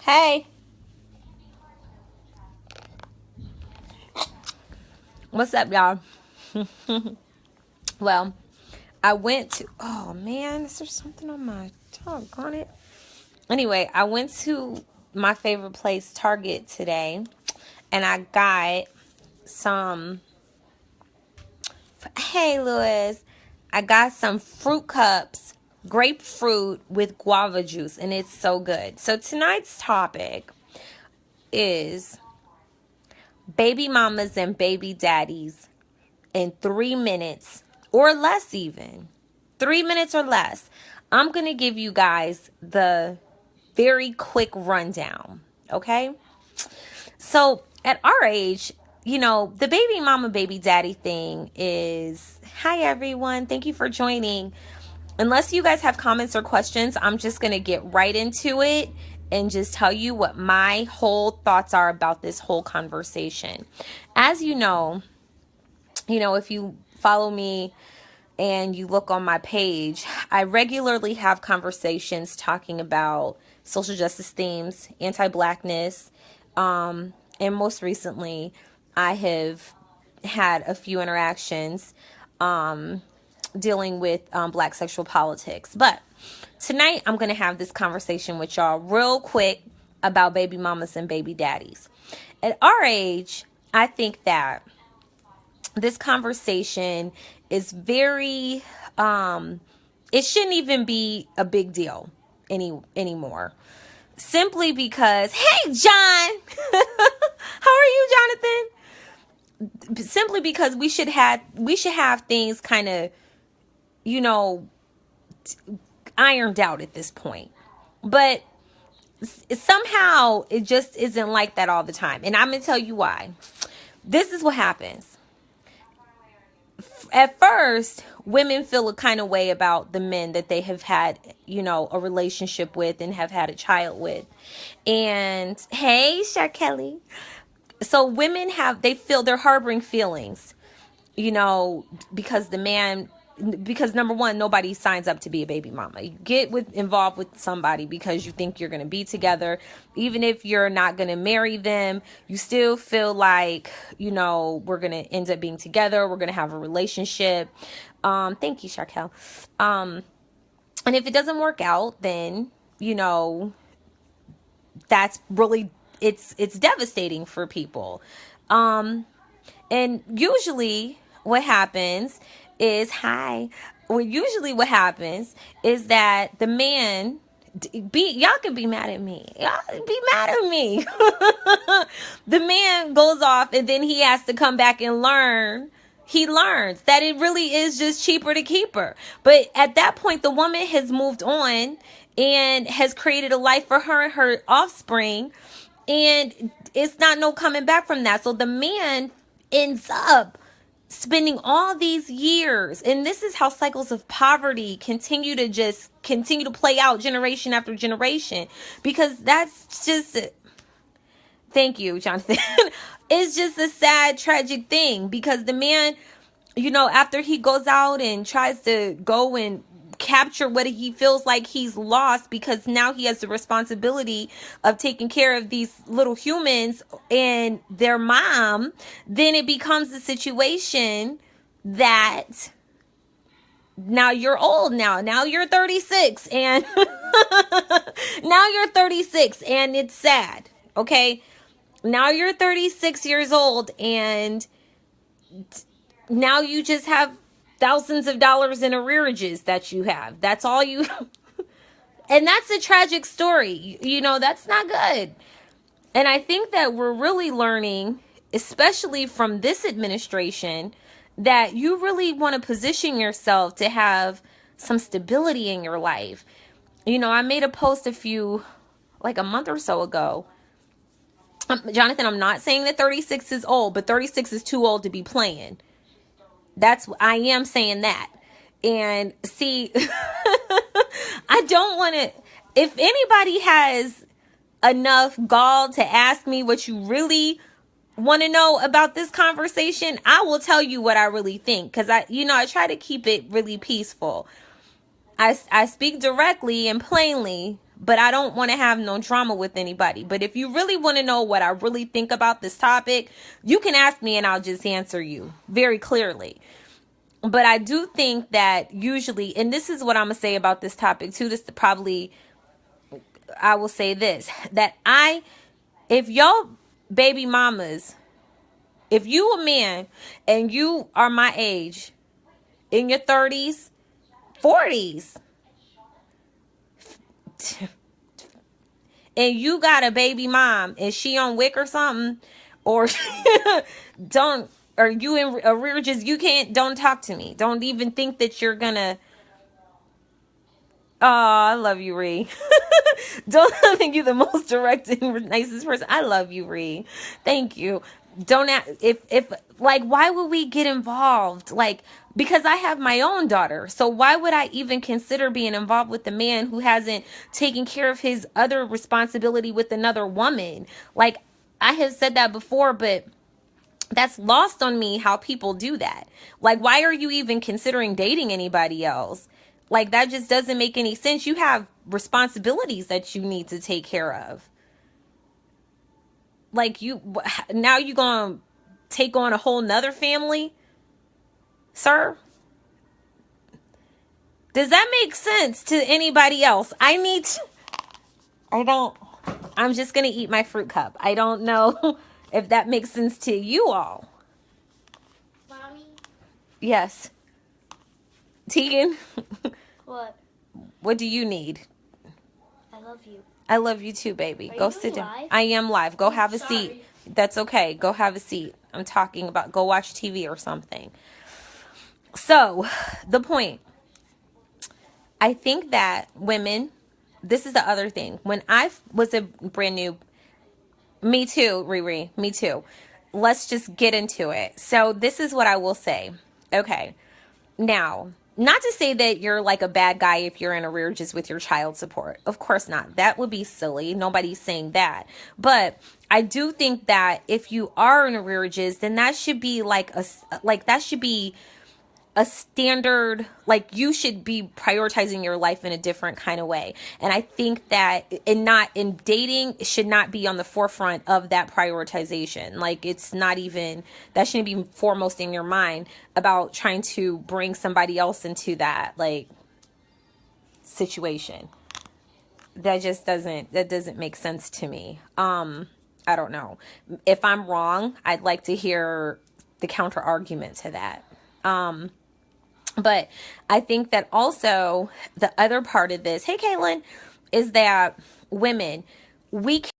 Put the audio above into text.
Hey, what's up, y'all? Well, I went to. Oh man, is there something on my tongue? On it. Anyway, I went to my favorite place, Target, today, and I got some. Hey, Louis, I got some fruit cups, grapefruit with guava juice, and it's so good. So tonight's topic is baby mamas and baby daddies in 3 minutes or less, even 3 minutes or less. I'm going to give you guys the very quick rundown. Okay. So at our age, the baby mama, baby daddy thing is, hi everyone. Thank you for joining. Unless you guys have comments or questions, I'm just going to get right into it and just tell you what my whole thoughts are about this whole conversation. As if you follow me and you look on my page, I regularly have conversations talking about social justice themes, anti-blackness, and most recently, I have had a few interactions dealing with black sexual politics. But tonight, I'm going to have this conversation with y'all real quick about baby mamas and baby daddies. At our age, I think that this conversation is very it shouldn't even be a big deal anymore, simply because, hey John, how are you, Jonathan? Simply because we should have things kind of ironed out at this point. But somehow it just isn't like that all the time, and I'm gonna tell you why. This is what happens. At first, women feel a kind of way about the men that they have had, a relationship with and have had a child with. And hey, Shar Kelly. So women they feel they're harboring feelings, because because number one, nobody signs up to be a baby mama. You get involved with somebody because you think you're going to be together. Even if you're not going to marry them, you still feel like, we're going to end up being together. We're going to have a relationship. Thank you, Sharkel. And if it doesn't work out, then, that's really, it's devastating for people. And usually what happens is, what happens is that the man, y'all can be mad at me. Y'all be mad at me. The man goes off and then he has to come back and learn. He learns that it really is just cheaper to keep her. But at that point, the woman has moved on and has created a life for her and her offspring. And it's not no coming back from that. So the man ends up spending all these years, and this is how cycles of poverty continue to play out generation after generation, because that's just thank you, Jonathan. It's just a sad, tragic thing, because the man, after he goes out and tries to go and capture what he feels like he's lost, because now he has the responsibility of taking care of these little humans and their mom, then it becomes a situation that now you're old, now you're 36, and now you're 36 and it's sad. Okay, now you're 36 years old and now you just have thousands of dollars in arrearages that you have. That's all you. And that's a tragic story. That's not good. And I think that we're really learning, especially from this administration, that you really want to position yourself to have some stability in your life. I made a post like a month or so ago. Jonathan, I'm not saying that 36 is old, but 36 is too old to be playing. I am saying that. And see, I don't want to, if anybody has enough gall to ask me what you really want to know about this conversation, I will tell you what I really think. Cause I try to keep it really peaceful. I speak directly and plainly but I don't want to have no drama with anybody. But if you really want to know what I really think about this topic, you can ask me and I'll just answer you very clearly. But I do think that usually, and this is what I'm going to say about this topic too, this probably, I will say this, that if y'all baby mamas, if you a man and you are my age, in your 30s, 40s, and you got a baby mom and she on WIC or something, or don't, or you in arrearages, don't talk to me. Don't even think that you're gonna, oh, I love you, Ree. Don't think you're the most direct and nicest person. I love you, Ree. Thank you. Don't if like, why would we get involved? Like, because I have my own daughter. So why would I even consider being involved with a man who hasn't taken care of his other responsibility with another woman? Like, I have said that before, but that's lost on me how people do that. Like, why are you even considering dating anybody else? Like, that just doesn't make any sense. You have responsibilities that you need to take care of. Like, now you gonna take on a whole nother family, sir? Does that make sense to anybody else? I'm just gonna eat my fruit cup. I don't know if that makes sense to you all. Mommy? Yes. Tegan? What? What do you need? I love you. I love you too, baby. Are Go you sit down. live? I am live. Go have a Sorry. seat. That's okay. Go have a seat. I'm talking about, go watch TV or something. So, the point. I think that women, this is the other thing. When I was a brand new, me too, Riri, me too. Let's just get into it. So, this is what I will say. Okay. Now, not to say that you're like a bad guy if you're in arrearages with your child support. Of course not. That would be silly. Nobody's saying that. But I do think that if you are in arrearages, then that should be that should be a standard, like, you should be prioritizing your life in a different kind of way. And I think that not in dating, it should not be on the forefront of that prioritization. Like, it's not even, that shouldn't be foremost in your mind about trying to bring somebody else into that, like, situation. That doesn't make sense to me. I don't know. If I'm wrong, I'd like to hear the counter argument to that. But I think that also the other part of this, hey, Caitlin, is that women, we